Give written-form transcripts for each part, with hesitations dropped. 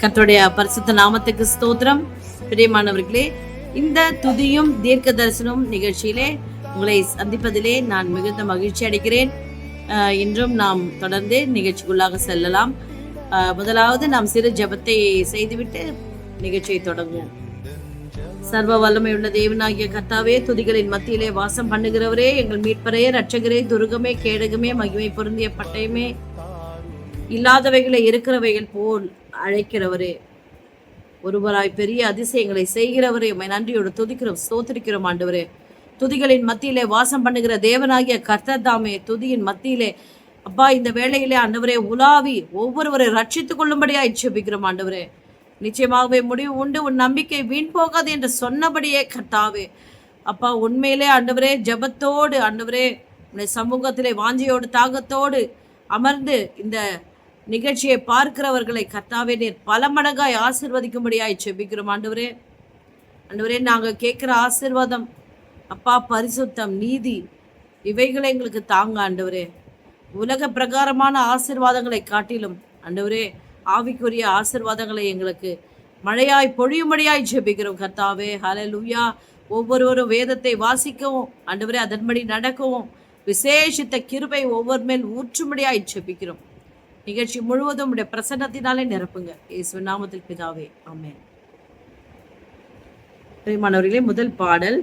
கர்த்தருடைய பரிசுத்த நாமத்துக்கு ஸ்தோத்திரம். பிரியமானவர்களே, இந்த துதியும் தீர்க்க தரிசனம் நிகழ்ச்சியிலே உங்களை சந்திப்பதிலே நான் மிகுந்த மகிழ்ச்சி அடைகிறேன். இன்றும் நாம் தொடர்ந்து நிகழ்ச்சிக்குள்ளாக செல்லலாம். முதலாவது நாம் சிறு ஜெபத்தை செய்துவிட்டு நிகழ்ச்சியை தொடங்குவோம். சர்வ வல்லமையுள்ள தேவனாகிய கர்த்தாவே, துதிகளின் மத்தியிலே வாசம் பண்ணுகிறவரே, எங்கள் மீட்பரே, ரட்சகரே, துருகமே, கேடகமே, மகிமை பொருந்திய பட்டயமே, இல்லாதவைகளை இருக்கிறவைகள் போல் அழைக்கிறவரே, ஒருவராய் பெரிய அதிசயங்களை செய்கிறவரே, உம்மை நன்றியோடு துதிக்கிறோம், ஸ்தோத்திரிக்கிறோம் ஆண்டவரே. துதிகளின் மத்தியிலே வாசம் பண்ணுகிற தேவனாகிய கர்த்தர் தாமே, துதியின் மத்தியிலே அப்பா இந்த வேளையிலே ஆண்டவரே உலாவி ஒவ்வொருவரை ரட்சித்துக் கொள்ளும்படியாய் ஜெபிக்கிறோம் ஆண்டவரே. நிச்சயமாகவே முடிவு உண்டு, உன் நம்பிக்கை வீண் போகாது என்று சொன்னபடியே கர்த்தாவே அப்பா, உண்மையிலே ஆண்டவரே ஜெபத்தோடு ஆண்டவரே உன்னுடைய சமூகத்திலே வாஞ்சியோடு தாகத்தோடு அமர்ந்து இந்த நிகழ்ச்சியை பார்க்கிறவர்களை கர்த்தாவே நீர் பல மடங்காய் ஆசீர்வதிக்கும்படியாய் ஜெபிக்கிறோம் ஆண்டவரே. ஆண்டவரே, நாங்கள் கேட்குற ஆசீர்வாதம் அப்பா, பரிசுத்தம், நீதி, இவைகளை எங்களுக்கு தாங்க ஆண்டவரே. உலக பிரகாரமான ஆசீர்வாதங்களை காட்டிலும் ஆண்டவரே ஆவிக்குரிய ஆசீர்வாதங்களை எங்களுக்கு மழையாய் பொழியும்படியாய் ஜெபிக்கிறோம் கர்த்தாவே. ஹல்லேலூயா. ஒவ்வொருவரும் வேதத்தை வாசிக்கவும் ஆண்டவரே அதன்படி நடக்கவும் விசேஷித்த கிருபை ஒவ்வொரு மேல் ஊற்றும்படியாய் ஜெபிக்கிறோம். நிகழ்ச்சி முழுவதும் உடைய பிரசன்னத்தினாலே நிரப்புங்க. இயேசுவின் நாமத்தில் பிதாவே, ஆமென். பிரியமானவர்களே, முதல் பாடல்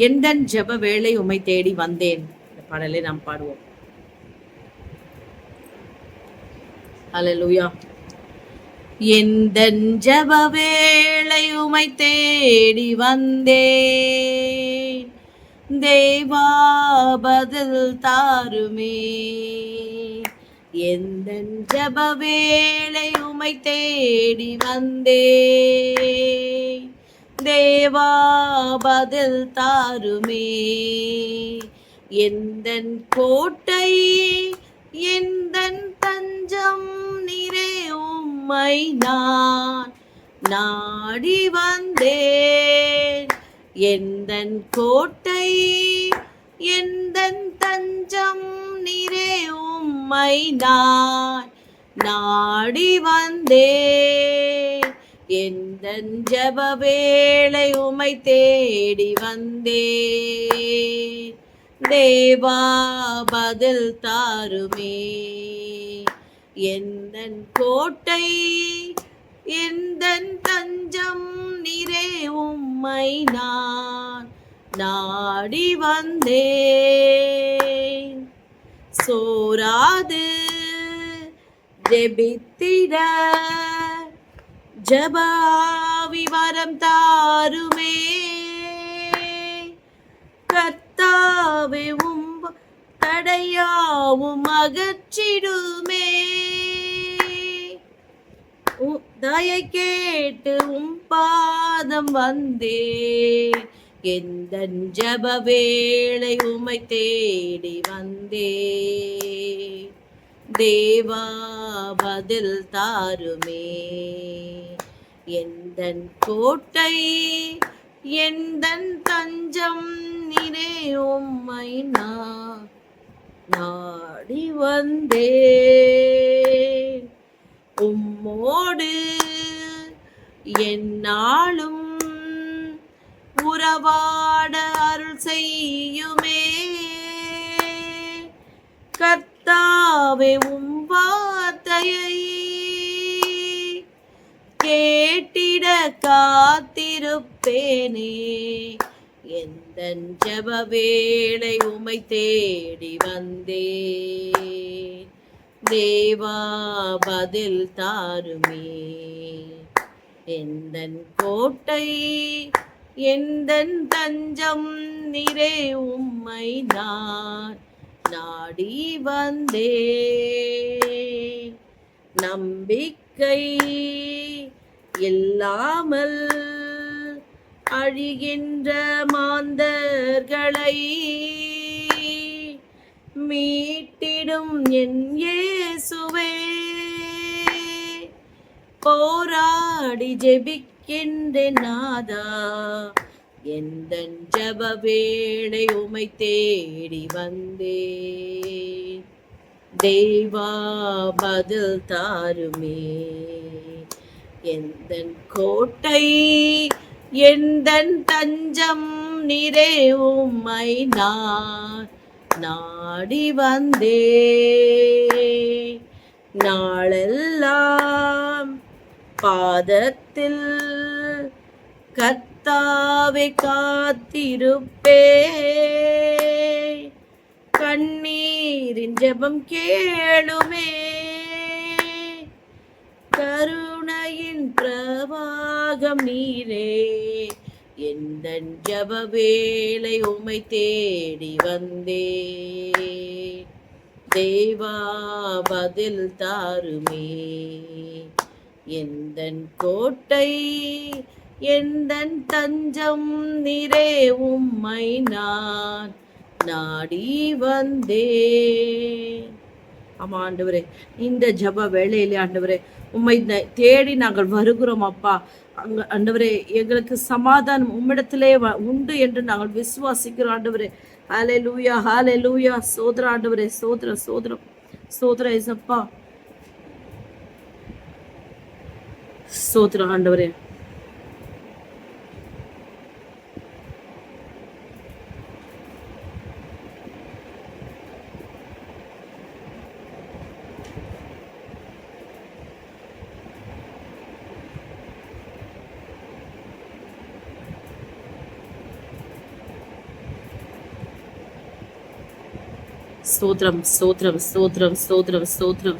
எந்தன் ஜெப வேளை உம்மை தேடி வந்தேன். இந்த பாடலை நாம் பாடுவோம். ஹல்லேலூயா. எந்தன் ஜெப வேளை உம்மை தேடி வந்தேன், தேவா பதில் தாருமே. எந்தன் ஜெப வேளை உம்மை தேடி வந்தேன், தேவா பதில் தாருமே. எந்தன் கோட்டை எந்தன் தஞ்சம் நீரே, உம்மை நான் நாடி வந்தேன். எந்தன் கோட்டை எந்தன் தஞ்சம் நீரே, உம்மை நான் நாடி வந்தேன். எந்தன் ஜெப வேளை உம்மை தேடி வந்தேன், தேவா பதில் தாருமே. எந்தன் கோட்டை எந்தன் தஞ்சம் நீரே, உம்மை நான் நாடி வந்தேன். சோராது ஜெபித்திட ஜெபாவி வரம் தாருமே. கர்த்தாவே தடையாவும் அகற்றிடுமே. தயை கேட்டு பாதம் வந்தே, எந்தன் ஜெப வேளை உம்மை தேடி வந்தே. தேவா பதில் தாருமே. எந்தன் கோட்டை எந்தன் தஞ்சம் நீரே, உம்மை நான் நாடி வந்தேன். உம்மோடு என்னாலும் உறவாட அருள் செய்யுமே. கர்த்தாவே உம் வார்த்தையை கேட்டிட காத்திருப்பேனே. எந்தன் ஜெப வேளை உம்மை தேடி வந்தேன், தேவா பதில் தாருமே. எந்தன் கோட்டை எந்தன் தஞ்சம் நீரே, உம்மை நான் நாடி வந்தேன். நம்பிக்கை இல்லாமல் அழிகின்ற மாந்தர்களை மீட்டிடும் என் இயேசுவே, போராடி ஜெபிக்கின்றேன் நாதா. எந்தன் ஜெப வேளை உம்மை தேடி வந்தேன், தேவா பதில் தாருமே. எந்தன் கோட்டை எந்தன் தஞ்சம் நீரே, உம்மை நான் நாடி வந்தே. நாளெல்லாம் பாதத்தில் கர்த்தாவை காத்திருப்பே. கண்ணீரின் ஜெபம் கேளுமே, கருணையின் பிரவாகம் நீரே. எந்தன் ஜெப வேளை உம்மை தேடி வந்தே. தேவா பதில் தாருமே. எந்தன் கோட்டை எந்தன் தஞ்சம் நீரே, உம்மை நான் நாடி வந்தே. ஆமா ஆண்டவரே, இந்த ஜப வேளையிலே ஆண்டவரே உம்மை தேடி நாங்கள் வருகிறோம் அப்பா. ஆண்டவரே, எங்களுக்கு சமாதானம் உம்மிடத்திலே உண்டு என்று நாங்கள் விசுவாசிக்கிறோம் ஆண்டவரே. ஹல்லேலூயா, ஹல்லேலூயா. சோதர ஆண்டவரே, சோதர சோதரம் சோதர ஏசப்பா, சோதர ஆண்டவரே. ஸ்தோத்திரம் ஸ்தோத்திரம் ஸ்தோத்திரம் ஸ்தோத்திரம் ஸ்தோத்திரம்.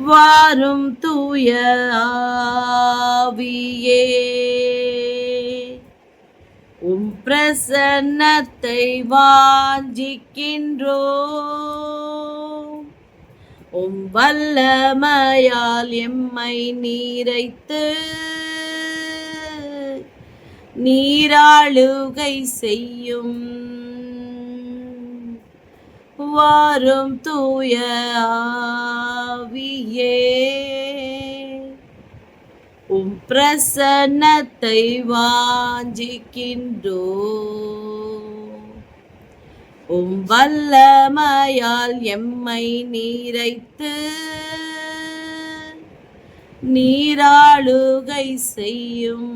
வாரும் தூய ஆவியே, உம் பிரசன்னத்தை வாஞ்சிக்கின்றோம். உம் வல்லமையால் எம்மை நீரைத்து நீராளுகை செய்யும். வாரும் தூய ஆவியே, உம் பிரசன்னத்தை வாஞ்சிக்கின்றோம். உம் வல்லமையால் எம்மை நீரைத்து நீராளுகை செய்யும்.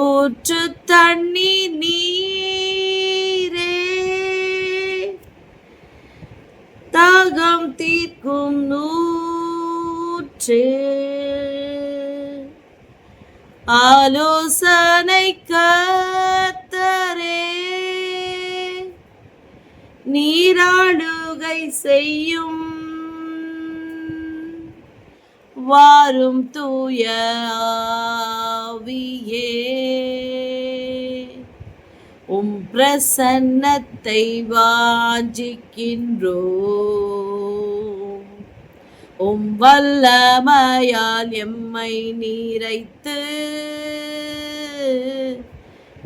ஊற்று தண்ணீர் நீரே, தாகம் தீர்க்கும் நூற்றே. ஆலோசனை கர்த்தரே, நீராளுகை செய்யும். வாரும் தூய ஆவியே, உம் பிரசன்னத்தை வாஞ்சிக்கின்றோம். உம் வல்லமையால் எம்மை நீரைத்து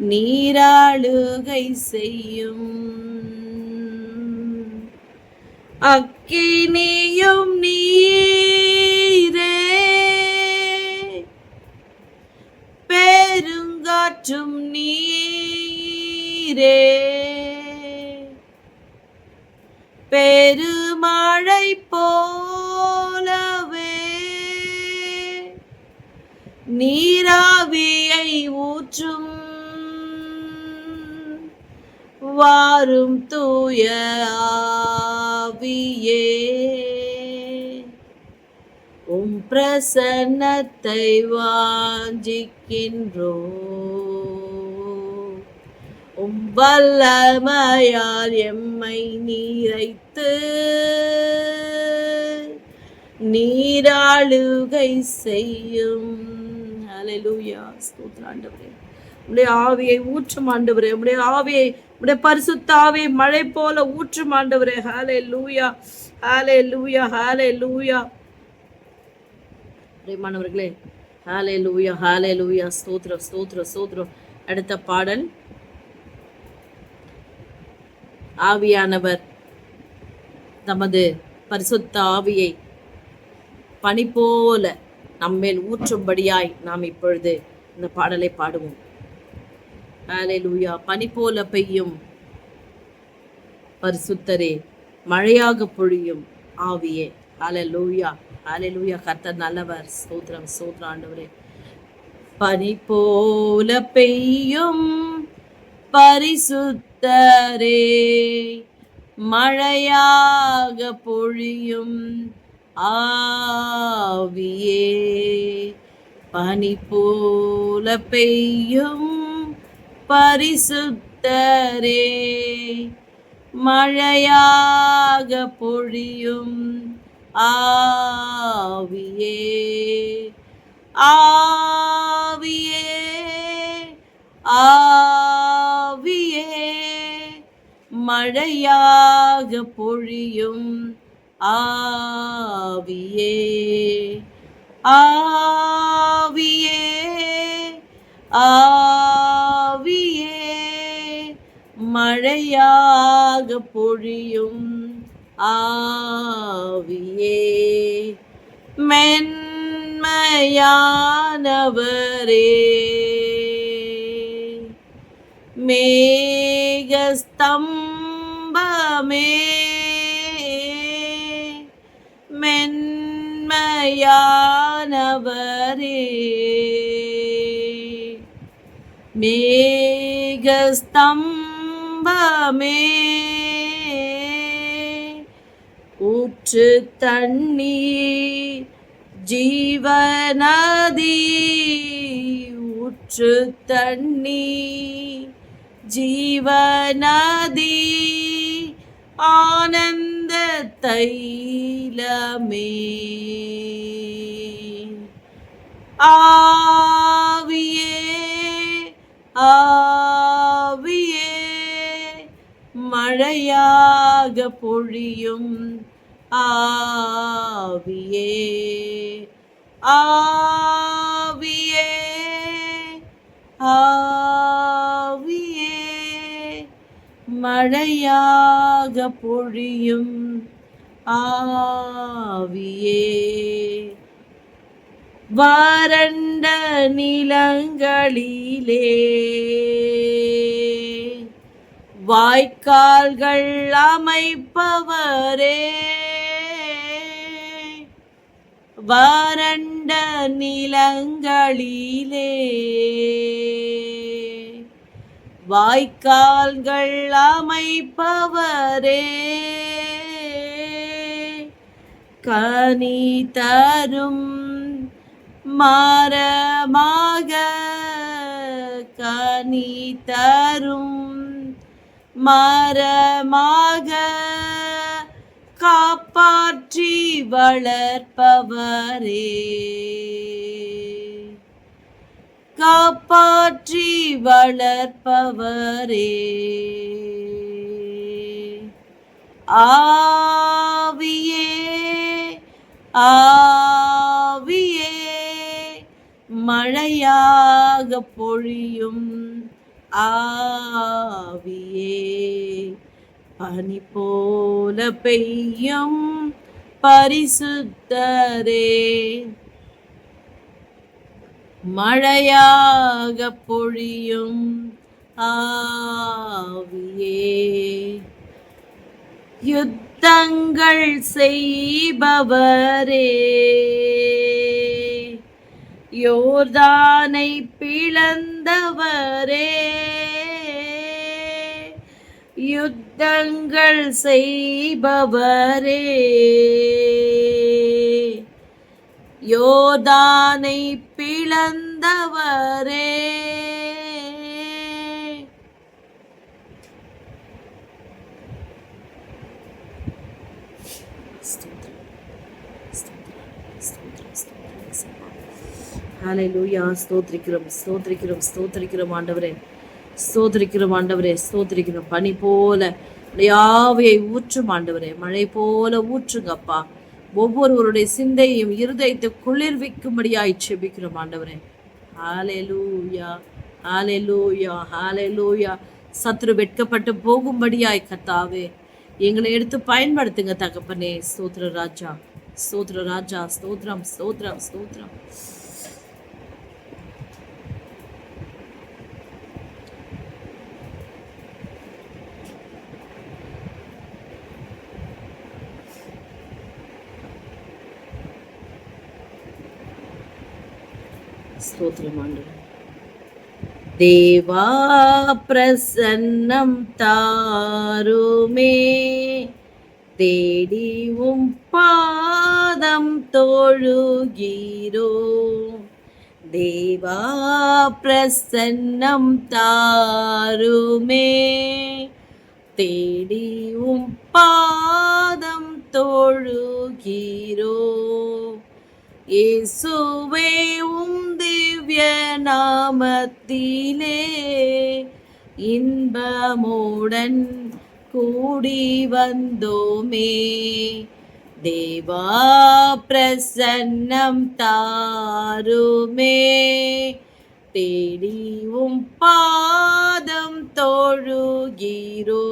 நீராளுகை செய்யும். அக்கினியும் நீரே, பெருங்காற்றும் நீரே, பெருமழை போலவே நீராவியை ஊற்றும். வாரும் தூய ஆவியே, உம் பிரசன்னத்தை வாஞ்சிக்கின்றோம். உம் வல்லமையால் எம்மை நீரைத்து நீராளுகை செய்யும். ஹல்லேலூயா. ஸ்தோத்திரம் ஆண்டவரே. உம்முடைய ஆவியை ஊற்றும் ஆண்டவரே. உம்முடைய ஆவியை, உம்முடைய பரிசுத்த ஆவியை மழை போல ஊற்றும் ஆண்டவரே. ஹல்லேலூயா, ஹல்லேலூயா, ஹல்லேலூயா. பிரியமானவர்களே, ஹல்லேலூயா, ஹல்லேலூயா. ஸ்தோத்திரம் ஸ்தோத்திரம் ஸ்தோத்திரம். அடுத்த பாடல், ஆவியானவர் தமது பரிசுத்த ஆவியை பனி போல நம்மேல் ஊற்றும்படியாய் நாம் இப்பொழுது இந்த பாடலை பாடுவோம். ஹல்லேலூயா. பனி போல பெய்யும் பரிசுத்தரே, மழையாக பொழியும் ஆவியே. ஹல்லேலூயா. ஹalleluya. கர்த்தர் நல்லவர். ஸ்தோத்திரம் ஸ்தோத்திரம் ஆண்டவரே. பனி போல பெய்யும் பரிசுத்தரே, மழையாக பொழியும் ஆவியே. பனி போல பெய்யும் பரிசுத்தரே, மழையாக பொழியும் ஆவியே. ஆவியே ஆவியே, மழையாக பொழியும் ஆவியே. ஆவியே ஆவியே, மழையாக பொழியும் ஆவியே. மென்மையானவரே, மேகஸ்தம்பமே, மென்மையானவரே, மேகஸ்தம்பமே, ஊற்று தண்ணீர் ஜீவநதி, ஊற்று தண்ணீர் ஜீவநதி, ஆனந்த தைலமே. ஆவியே ஆவியே, மழையாக பொழியும் ஆவியே. ஆவியே ஆவியே, மழையாக பொழியும் ஆவியே. வறண்ட நிலங்களிலே வாய்க்கால்கள் அமைப்பவரே, வறண்ட நிலங்களிலே வாய்க்கால்கள் அமைப்பவரே, கனி தரும் மரமாக, கனி தரும் மரமாக, காப்பாற்றி வளர்ப்பவரே, காப்பாற்றி வளர்ப்பவரே. ஆவியே ஆவியே, மழையாக பொழியும் ஆவியே. பனி போல பெய்யும் பரிசுத்தரே, மழையாக பொழியும் ஆவியே. யுத்தங்கள் செய்பவரே, யோர்தானை பிளந்தவரே, யுத்தங்கள் செய்பவரே, யோர்தானை பிளந்தவரே. ஹல்லேலூயா. ஸ்தோத்திரிக்கிறோம் ஸ்தோத்திரிக்கிறோம் ஸ்தோத்திரிக்கிறோம் ஆண்டவரே, ஸ்தோத்திரிக்கிறோம் ஆண்டவரே, ஸ்தோத்திரிக்கிறோம். பனி போல ஆவியை ஊற்றும் ஆண்டவரே, மழை போல ஊற்றுங்கப்பா. ஒவ்வொருவருடைய சிந்தையும் இருதயத்தை குளிர்விக்கும்படியாய் செபிக்கிறோம் ஆண்டவரே. ஹல்லேலூயா ஹல்லேலூயா ஹல்லேலூயா. சத்துரு வெட்கப்பட்டு போகும்படியாய் கர்த்தாவே எங்களை எடுத்து பயன்படுத்துங்க தகப்பனே. ஸ்தோத்திர ராஜா ஸ்தோத்திர ராஜா, ஸ்தோத்திரம் ஸ்தோத்திரம் ஸ்தோத்திரம். ஸ்தோத்திரம் ஆண்டவரே. தேவா பிரசன்னம் தாருமே, தேடி பாதம் தொழுகிறோ. தேவா பிரசன்னம் தாருமே, தேடி பாதம் தொழுகிறோ. இயேசுவே திவ்ய நாமத்திலே இன்பமுடன் கூடி வந்தோமே. தேவா பிரசன்னம் தாருமே, தேடி பாதம் தொழுகிறோ.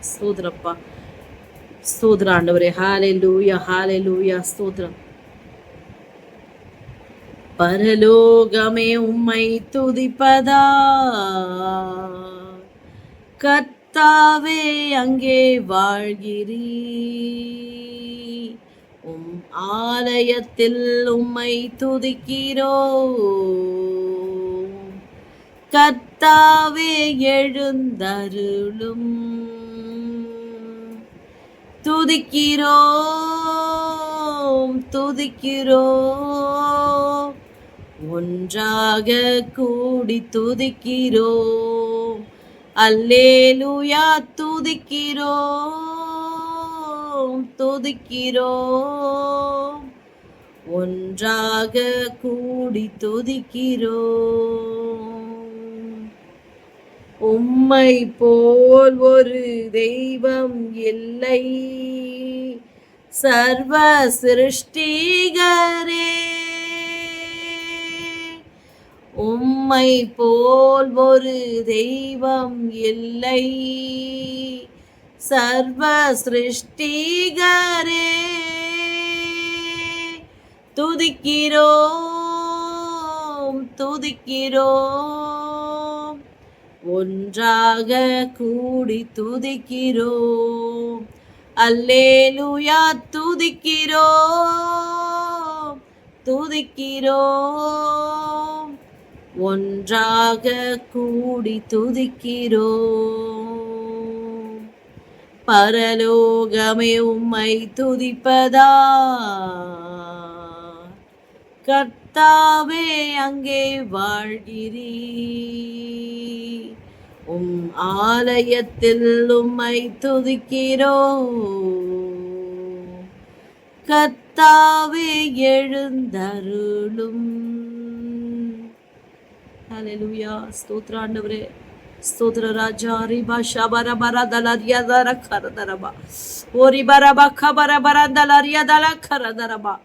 ஸ்தோத்திரப்பா, ஸ்தோத்திர ஆண்டவரே. ஹalleluya, ஹalleluya, ஸ்தோத்திரம். பரலோகமே உம்மை துதிப்பதா, கர்த்தாவே அங்கே வாழ்கிறீ. உம் ஆலயத்தில் உம்மை துதிக்கிறோ. கர்த்தாவே எழுந்தருளும். துதிக்கிறோம் துதிக்கிறோம், ஒன்றாக கூடி துதிக்கிறோம். அல்லேலூயா, துதிக்கிறோம் துதிக்கிறோம், ஒன்றாக கூடி துதிக்கிறோம். உம்மை போல் ஒரு தெய்வம் இல்லை, சர்வ சிருஷ்டிகரே. உம்மை போல் ஒரு தெய்வம் இல்லை, சர்வ சிருஷ்டிகரே. துதிக்கிறோம் துதிக்கிறோம், ஒன்றாக கூடி துதிக்கிறோம். அல்லேலூயா, துதிக்கிறோம் துதிக்கிறோம், ஒன்றாக கூடி துதிக்கிறோம். பரலோகமே உம்மை துதிப்பதா, கர்த்தாவே அங்கே வாழ்கிறீ. உம் ஆலயத்தில் உம்மை துதிக்கிறோ. கர்த்தாவே எழுந்தருளும். ஹalleluya, ஸ்தோத்திர ஆண்டவரே, ஸ்தோத்திர ராஜா. ரிபா ஷபரபர தலரியதர கரதரபா, ஓரிபரப கபரபர தலரியதல கரதரபா,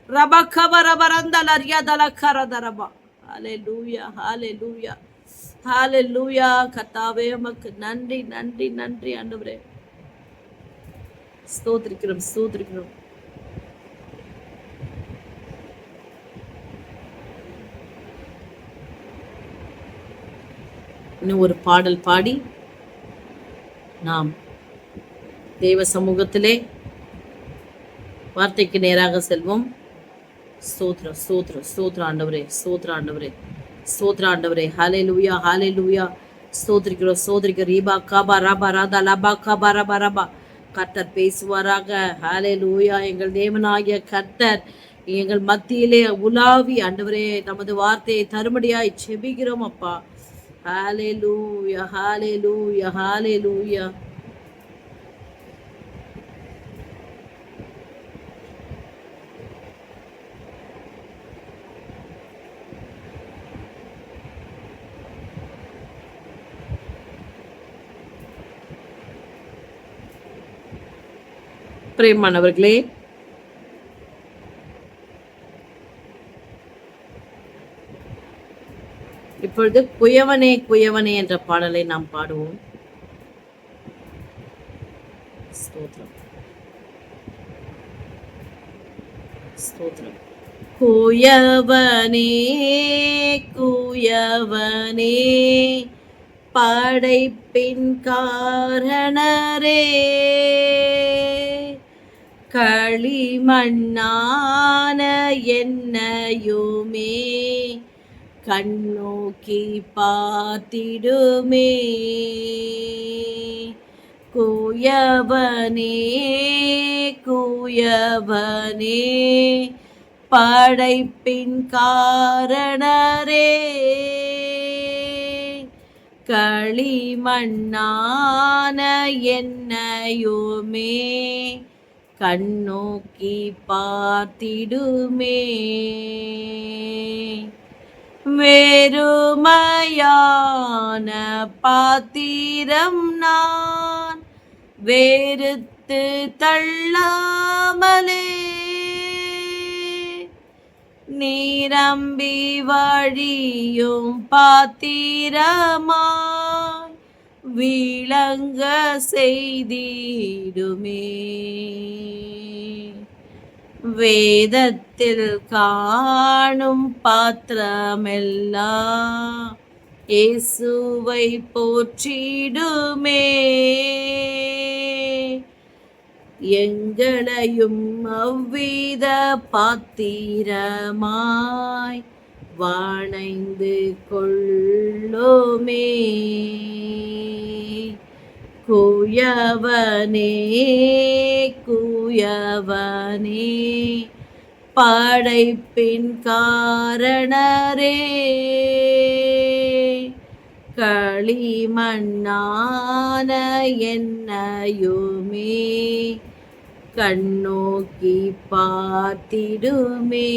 ரப கபரபரந்தலரியதல கரதரபா. ஹalleluya, ஹalleluya, ஹalleluya. கர்த்தாவே உமக்கு நன்றி நன்றி நன்றி ஆண்டவரே. ஸ்தோத்திரிக்கிறோம் ஸ்தோத்திரிக்கிறோம். இன்னும் ஒரு பாடல் பாடி நாம் தேவ சமூகத்திலே வார்த்தைக்கு நேராக செல்வோம். ஸ்தோத்ர ஸ்தோத்ர ஸ்தோத்ர ஆண்டவரே, ஸ்தோத்ர ஆண்டவரே, ஸ்தோத்ர ஆண்டவரே. ஹalleluya, ஹalleluya. ஸ்தோத்திரிக்கிறோம் ஸ்தோத்திரிக்கிறோம். ரீபா காபா ரபா ராதா லபா காபா ரபா ரபா. கர்த்தர் பேசுவாராக. ஹalleluya. எங்கள் தேவனாகிய கர்த்தர் எங்கள் மத்தியிலே உலாவி ஆண்டவரே நமது வார்த்தையை தருமடியாய் செபிக்கிறோம் அப்பா. ஹalleluya, ஹalleluya, ஹalleluya. பிரியமானவர்களே, இப்பொழுது குயவனே குயவனே என்ற பாடலை நாம் பாடுவோம். ஸ்தோத்திரம் ஸ்தோத்திரம். குயவனே குயவனே படைப்பின் காரணரே, களிமண்ணான என்னையுமே கண்ணோக்கி பார்த்திடுமே. கூயவனே கூயவனே படைப்பின் காரணரே, களிமண்ணான என்னையுமே கண்ணோக்கி பார்த்திடுமே. வெறுமையான பாத்திரம் நான் வெறுத்து தள்ளாமலே, நிரம்பி வழியும் பாத்திரமாய் விளங்க செய்திடுமே. வேதத்தில் காணும் பாத்திரமெல்லாம் இயேசுவை போற்றிடுமே. எங்களையும் அவ்வித பாத்திரமாய் வாணைந்து கொள்ளுமே. கூயவனே கூயவனே படைப்பின் காரணரே, களிமண்ணான என்னையுமே கண்ணோக்கி பார்த்திடுமே.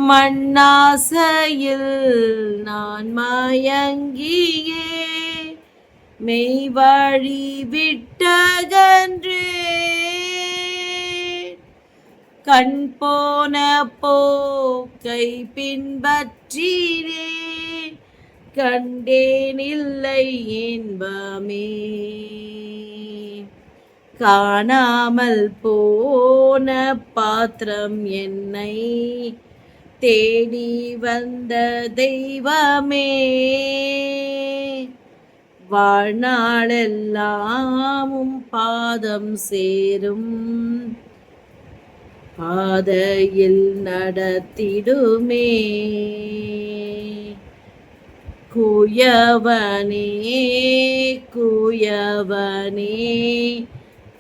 மண்ணாசையில் நான் மயங்கியே மெய் வழி விட்டகன்றே, கண் போன போக்கை பின்பற்றினேன் கண்டேனில்லை இன்பமே. காணாமல் போன பாத்திரம் என்னை தேடி வந்த தெய்வமே, வாழ்நாளெல்லாமும் பாதம் சேரும் பாதையில் நடத்திடுமே. கூயவனே கூயவனே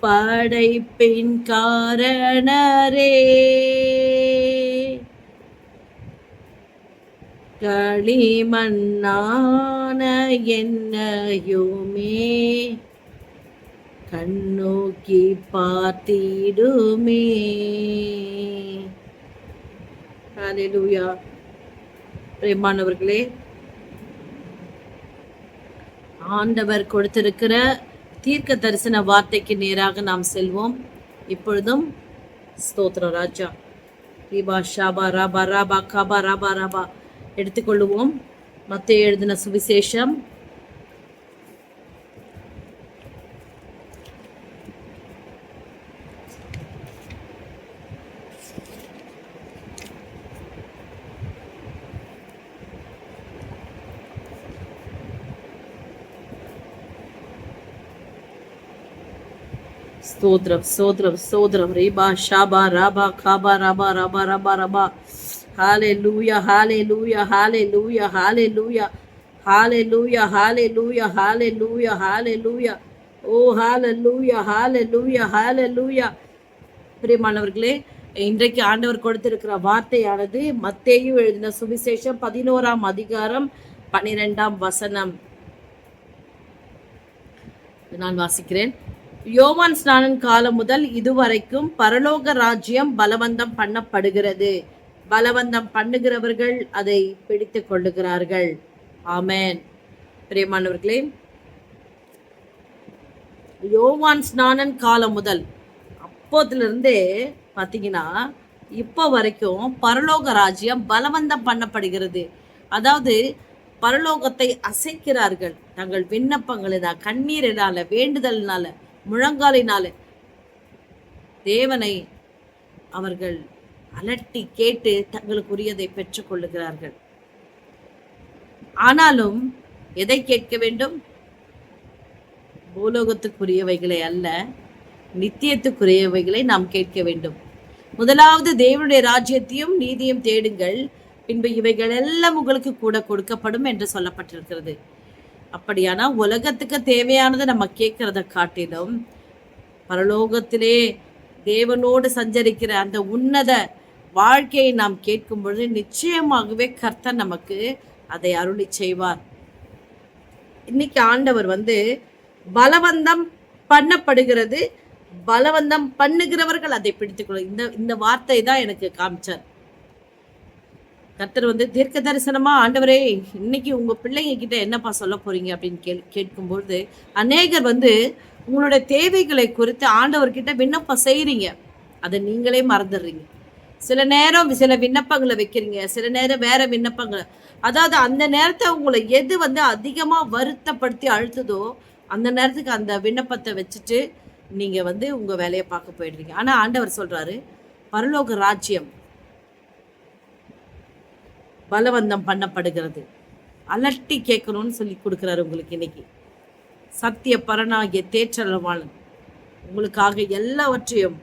படைப்பின் காரணரே, களிமண்ணான என்னையுமே கண்ணோக்கி பார்த்திடுமே. ஹல்லேலூயா. பிரியமானவர்களே, ஆண்டவர் கொடுத்திருக்கிற தீர்க்க தரிசன வார்த்தைக்கு நேராக நாம் செல்வோம். இப்பொழுதும் ஸ்தோத்திரம் ராஜா ரீபா ஷாபா ராபா ராபா காபா ராபா ராபா எடுத்துக்கொள்ளுவோம். மத்தேயு எழுதின சுவிசேஷம் ஸ்தோத்ரம் ஸ்தோத்ரம் ஸ்தோத்ரம் ரீபா ஷாபா ராபா காபா ராபா ராபா ராபா ராபா. ஹalleluya hallelujah hallelujah hallelujah hallelujah hallelujah hallelujah hallelujah. oh hallelujah hallelujah hallelujah. பிரியமானவர்களே, இன்றைக்கு ஆண்டவர் கொடுத்திருக்கிற வார்த்தையானது மத்தேயு எழுதின சுவிசேஷம் 11ஆம் அதிகாரம் 12ஆம் வசனம். நான் வாசிக்கிறேன். யோவான் ஸ்நானன் காலம் முதல் இதுவரைக்கும் பரலோக ராஜ்யம் பலவந்தம் பண்ணப்படுகிறது, பலவந்தம் பண்ணுகிறவர்கள் அதை பிடித்துக் கொள்ளுகிறார்கள். ஆமென். பிரியமானவர்களே, யோவான் ஸ்நானன் காலம் முதல் அப்போதிலிருந்தே பார்த்தீங்கன்னா இப்போ வரைக்கும் பரலோக ராஜ்யம் பலவந்தம் பண்ணப்படுகிறது. அதாவது பரலோகத்தை அசைக்கிறார்கள் தங்கள் விண்ணப்பங்களினால், கண்ணீரினால, வேண்டுதலினால, முழங்காலினால தேவனை அவர்கள் அலட்டி கேட்டு தங்களுக்குரியதை பெற்றுக் கொள்ளுகிறார்கள். ஆனாலும் எதை கேட்க வேண்டும்? பூலோகத்துக்குரியவைகளை அல்ல, நித்தியத்துக்குரியவைகளை நாம் கேட்க வேண்டும். முதலாவது தேவனுடைய ராஜ்யத்தையும் நீதியும் தேடுங்கள், பின்பு இவைகள் எல்லாம் உங்களுக்கு கூட கொடுக்கப்படும் என்று சொல்லப்பட்டிருக்கிறது. அப்படியானா உலகத்துக்கு தேவையானதை நம்ம கேட்கறத காட்டிலும் பரலோகத்திலே தேவனோடு சஞ்சரிக்கிற அந்த உன்னத வாழ்க்கையை நாம் கேட்கும் பொழுது நிச்சயமாகவே கர்த்தர் நமக்கு அதை அருளி செய்வார். இன்னைக்கு ஆண்டவர் பலவந்தம் பண்ணப்படுகிறது, பலவந்தம் பண்ணுகிறவர்கள் அதை பிடித்துக்கொள்ள, இந்த வார்த்தை தான் எனக்கு காமிச்சார். கர்த்தர் தீர்க்க தரிசனமா, ஆண்டவரே இன்னைக்கு உங்க பிள்ளைங்க கிட்ட என்னப்பா சொல்ல போறீங்க அப்படின்னு கேட்கும்போது அநேகர் உங்களுடைய தேவைகளை குறித்து ஆண்டவர்கிட்ட விண்ணப்பம் செய்யறீங்க, அதை நீங்களே மறந்துடுறீங்க. சில நேரம் சில விண்ணப்பங்களை வைக்கிறீங்க, சில நேரம் வேற விண்ணப்பங்களை, அதாவது அந்த நேரத்தை உங்களை எது அதிகமா வருத்தப்படுத்தி அழுத்துதோ அந்த நேரத்துக்கு அந்த விண்ணப்பத்தை வச்சுட்டு நீங்க உங்க வேலையை பார்க்க போயிடுறீங்க. ஆனா ஆண்டவர் சொல்றாரு, பரலோக ராஜ்யம் பலவந்தம் பண்ணப்படுகிறது, அலட்டி கேட்கணும்னு சொல்லி கொடுக்குறாரு உங்களுக்கு. இன்னைக்கு சத்திய பரனாகிய தேற்றலவாளன் உங்களுக்காக எல்லாவற்றையும்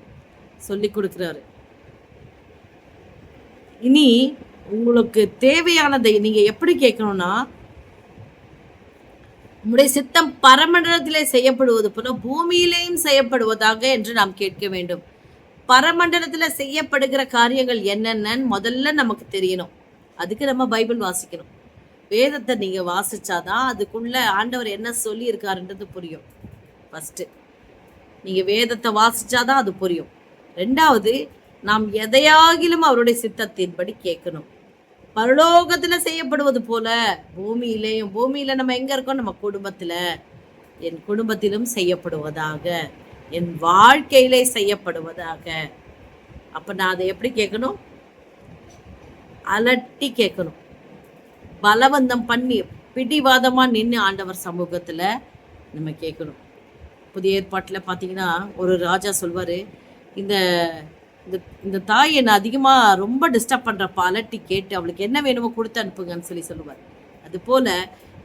சொல்லி கொடுக்கிறாரு. இனி உங்களுக்கு தேவையானதை நீங்க எப்படி கேட்கணும்னா, உங்களுடைய சித்தம் பரமண்டலத்திலே செய்யப்படுவது போல பூமியிலேயும் செய்யப்படுவதாக என்று நாம் கேட்க வேண்டும். பரமண்டலத்துல செய்யப்படுகிற காரியங்கள் என்னென்னு முதல்ல நமக்கு தெரியணும். அதுக்கு நம்ம பைபிள் வாசிக்கணும். வேதத்தை நீங்க வாசிச்சாதான் அதுக்குள்ள ஆண்டவர் என்ன சொல்லி இருக்காருன்றது புரியும். ஃபர்ஸ்ட் நீங்க வேதத்தை வாசிச்சாதான் அது புரியும். ரெண்டாவது, நாம் எதையாகிலும் அவருடைய சித்தத்தின்படி கேட்கணும். பரலோகத்துல செய்யப்படுவது போல பூமியிலேயும், பூமியில நம்ம எங்க இருக்கோம்? நம்ம குடும்பத்துல, என் குடும்பத்திலும் செய்யப்படுவதாக, என் வாழ்க்கையிலே செய்யப்படுவதாக. அப்ப நான் அதை எப்படி கேட்கணும்? அலட்டி கேட்கணும். பலவந்தம் பண்ணி பிடிவாதமா நின்று ஆண்டவர் சமூகத்துல நம்ம கேட்கணும். புதிய ஏற்பாட்டுல பாத்தீங்கன்னா ஒரு ராஜா சொல்வாரு, இந்த இந்த தாய் என்னை அதிகமா ரொம்ப டிஸ்டர்ப் பண்றப்ப அலட்டி கேட்டு அவளுக்கு என்ன வேணுமோ கொடுத்து அனுப்புங்கன்னு சொல்லுவார். அது போல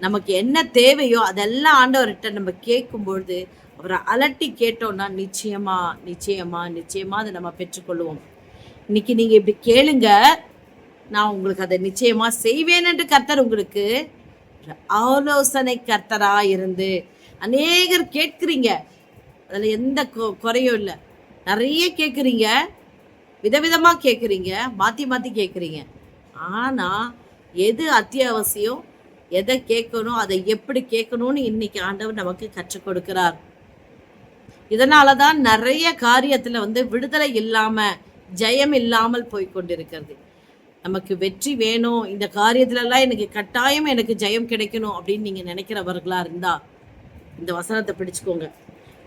நமக்கு என்ன தேவையோ அதெல்லாம் ஆண்டவர்கிட்ட நம்ம கேட்கும் பொழுது அவரை அலட்டி கேட்டோம்னா நிச்சயமா நிச்சயமா நிச்சயமா அதை நம்ம பெற்றுக்கொள்வோம். இன்னைக்கு நீங்க இப்படி கேளுங்க, நான் உங்களுக்கு அதை நிச்சயமா செய்வேன் என்று கர்த்தர் உங்களுக்கு ஆலோசனை கர்த்தரா இருந்து. அநேகர் கேட்குறீங்க, அதில் எந்த குறையும் இல்லை. நிறைய கேட்குறீங்க, விதவிதமா கேட்குறீங்க, மாற்றி மாற்றி கேட்குறீங்க. ஆனால் எது அத்தியாவசியம், எதை கேட்கணும், அதை எப்படி கேட்கணும்னு இன்னைக்கு ஆண்டவர் நமக்கு கற்றுக் கொடுக்கிறார். இதனால தான் நிறைய காரியத்தில் விடுதலை இல்லாமல் ஜெயம் இல்லாமல் போய்கொண்டிருக்கிறது. நமக்கு வெற்றி வேணும், இந்த காரியத்துலலாம் எனக்கு கட்டாயம் எனக்கு ஜெயம் கிடைக்கணும் அப்படின்னு நீங்கள் நினைக்கிறவர்களா இருந்தா இந்த வசனத்தை பிடிச்சுக்கோங்க.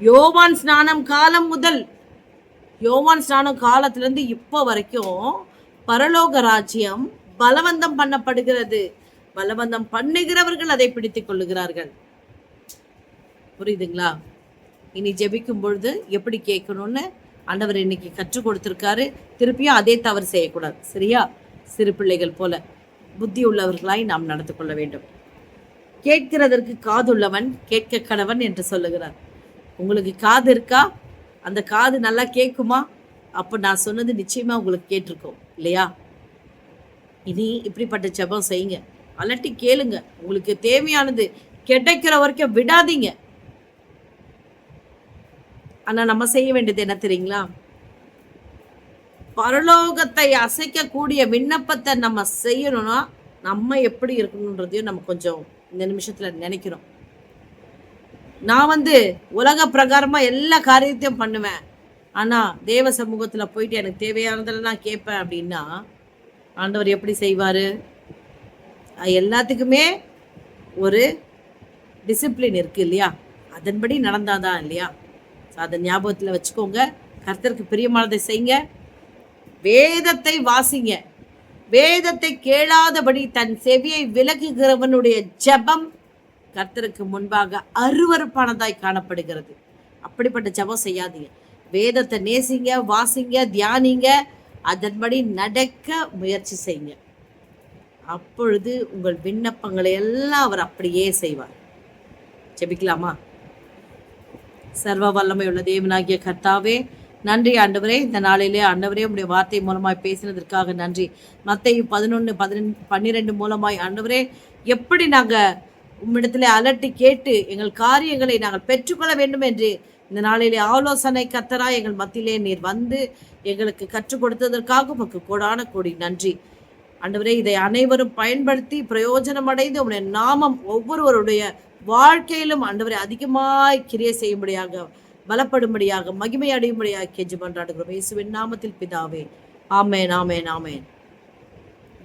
யோவான் ஸ்நானம் காலம் முதல், யோவான் ஸ்நானம் காலத்திலேருந்து இப்போ வரைக்கும் பரலோக ராஜ்யம் பலவந்தம் பண்ணப்படுகிறது. பலவந்தம் பண்ணுகிறவர்கள் அதை பிடித்துக் கொள்ளுகிறார்கள். புரியுதுங்களா? இனி ஜெபிக்கும் பொழுது எப்படி கேட்கணும்னு ஆண்டவர் இன்னைக்கு கற்றுக் கொடுத்திருக்காரு. திருப்பியும் அதே தவறு செய்யக்கூடாது, சரியா? சிறு பிள்ளைகள் போல புத்தி உள்ளவர்களாய் நாம் நடந்து கொள்ள வேண்டும். கேட்கிறதற்கு காதுள்ளவன் கேட்க கடவன் என்று சொல்லுகிறார். உங்களுக்கு காது இருக்கா? அந்த காது நல்லா கேட்குமா? அப்ப நான் சொன்னது நிச்சயமா உங்களுக்கு கேட்டிருக்கோம் இல்லையா? இனி இப்படிப்பட்ட ஜெபம் செய்யுங்க, அலட்டி கேளுங்க. உங்களுக்கு தேவையானது கிடைக்கிற வரைக்கும் விடாதீங்க. ஆனா நம்ம செய்ய வேண்டியது என்ன தெரியுங்களா? பரலோகத்தை அசைக்கக்கூடிய விண்ணப்பத்தை நம்ம செய்யணும்னா நம்ம எப்படி இருக்கணுன்றதையும் நம்ம கொஞ்சம் இந்த நிமிஷத்துல நினைக்கிறோம். நான் உலக பிரகாரமா எல்லா காரியத்தையும் பண்ணுவேன், ஆனா தேவ சமூகத்துல போயிட்டு எனக்கு தேவையானதெல்லாம் நான் கேட்பேன் அப்படின்னா ஆண்டவர் எப்படி செய்வாரு? எல்லாத்துக்குமே ஒரு டிசிப்ளின் இருக்கு இல்லையா? அதன்படி நடந்தாதான் இல்லையா? அதை ஞாபகத்துல வச்சுக்கோங்க. கர்த்தருக்கு பிரியமானதை செய்யுங்க, வேதத்தை வாசிங்க. வேதத்தை கேளாதபடி தன் செவியை விலகுகிறவனுடைய ஜெபம் கர்த்தருக்கு முன்பாக அருவருப்பானதாய் காணப்படுகிறது. அப்படிப்பட்ட ஜெபம் செய்யாதீங்க. வேதத்தை நேசிங்க, வாசிங்க, தியானிங்க, அதன்படி நடக்க முயற்சி செய்யுங்க. அப்பொழுது உங்கள் விண்ணப்பங்களை எல்லாம் அவர் அப்படியே செய்வார். ஜெபிக்கலாமா? சர்வ வல்லமை உள்ள தேவனாகிய கர்த்தாவே, நன்றி ஆண்டவரே. இந்த நாளிலே ஆண்டவரே உடைய வார்த்தை மூலமாய் பேசினதற்காக நன்றி. மத்தேயு 11:12 மூலமாய் ஆண்டவரே, எப்படி நாங்க உம்மிடத்திலே அலட்டி கேட்டு எங்கள் காரியங்களை நாங்கள் பெற்றுக்கொள்ள வேண்டும் என்று இந்த நாளிலே ஆலோசனை கர்த்தராய் எங்கள் மத்தியிலே நீர் வந்து எங்களுக்கு கற்றுக் கொடுத்ததற்காக உமக்கு கோடான கோடி நன்றி ஆண்டவரே. இதை அனைவரும் பயன்படுத்தி பிரயோஜனம் அடைந்து உம்முடைய நாமம் ஒவ்வொருவருடைய வாழ்க்கையிலும் ஆண்டவரை அதிகமாய் கிரியை செய்யும்படியாக, பலப்படும்படியாக, மகிமை அடையும்படியாக கெஞ்சி மன்றாடுகிறோம் இயேசுவின் நாமத்தில் பிதாவே. ஆமென், ஆமென், ஆமென்.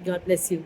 God bless you.